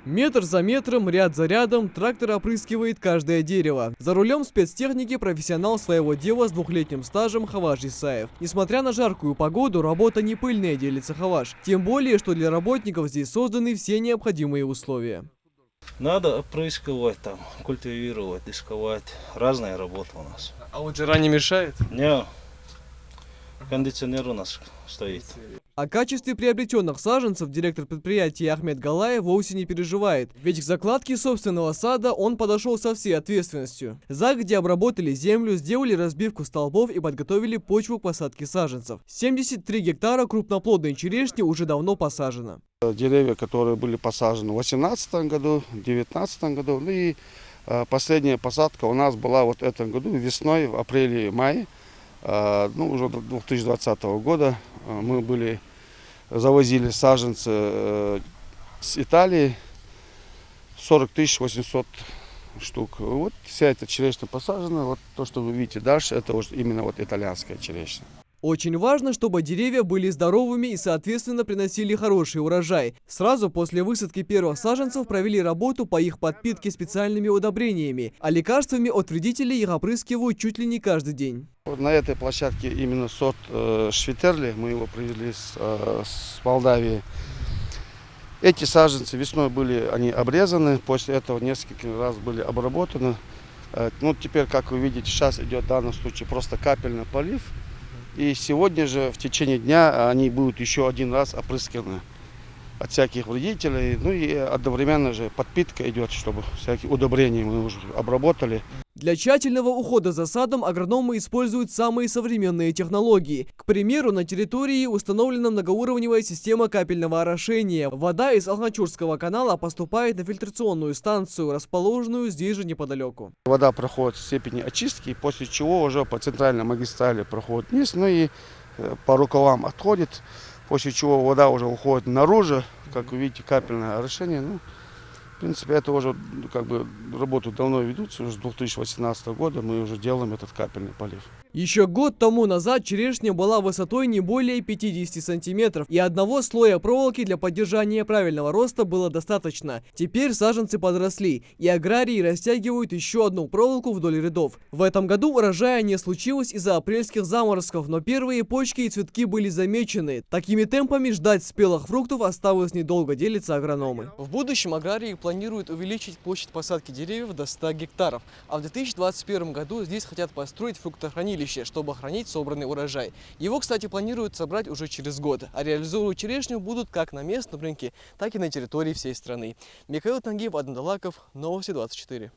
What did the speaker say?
Метр за метром, ряд за рядом, трактор опрыскивает каждое дерево. За рулем спецтехники профессионал своего дела с двухлетним стажем Хаваш Исаев. Несмотря на жаркую погоду, работа не пыльная, делится Хаваш. Тем более, что для работников здесь созданы все необходимые условия. Надо опрыскивать, там, культивировать, дисковать. Разная работа у нас. А вот жара не мешает? Не, кондиционер у нас стоит. О качестве приобретенных саженцев директор предприятия Ахмед Галаев вовсе не переживает, ведь к закладке собственного сада он подошел со всей ответственностью. Загодя обработали землю, сделали разбивку столбов и подготовили почву к посадке саженцев. 73 гектара крупноплодной черешни уже давно посажено. Деревья, которые были посажены в 2018 году, в 2019 году, ну и последняя посадка у нас была вот в этом году весной, в апреле-мае. Уже 2020 года мы завозили саженцы с Италии, 40 800 штук. Вот вся эта черешня посажена. Вот то, что вы видите дальше, это уже именно вот итальянская черешня. Очень важно, чтобы деревья были здоровыми и, соответственно, приносили хороший урожай. Сразу после высадки первых саженцев провели работу по их подпитке специальными удобрениями, а лекарствами от вредителей их опрыскивают чуть ли не каждый день. Вот на этой площадке именно сорт Швитерли, мы его привезли с Молдавии. Эти саженцы весной они обрезаны, после этого несколько раз были обработаны. Теперь, как вы видите, сейчас идет в данном случае просто капельный полив. И сегодня же в течение дня они будут еще один раз опрысканы от всяких вредителей. Ну и одновременно же подпитка идет, чтобы всякие удобрения мы уже обработали. Для тщательного ухода за садом агрономы используют самые современные технологии. К примеру, на территории установлена многоуровневая система капельного орошения. Вода из Алхачурского канала поступает на фильтрационную станцию, расположенную здесь же неподалеку. Вода проходит в степени очистки, после чего уже по центральной магистрали проходит вниз, и по рукавам отходит, после чего вода уже уходит наружу, как вы видите, капельное орошение. В принципе, это уже работу давно ведутся, уже с 2018 года мы уже делаем этот капельный полив. Еще год тому назад черешня была высотой не более 50 сантиметров, и одного слоя проволоки для поддержания правильного роста было достаточно. Теперь саженцы подросли, и аграрии растягивают еще одну проволоку вдоль рядов. В этом году урожая не случилось из-за апрельских заморозков, но первые почки и цветки были замечены. Такими темпами ждать спелых фруктов осталось недолго, делятся агрономы. В будущем аграрии планируют увеличить площадь посадки деревьев до 100 гектаров, а в 2021 году здесь хотят построить фруктохранилище, чтобы хранить собранный урожай. Его, кстати, планируют собрать уже через год, а реализовывать черешню будут как на местном рынке, так и на территории всей страны. Михаил Тангиев, Адан Далаков, Новости 24.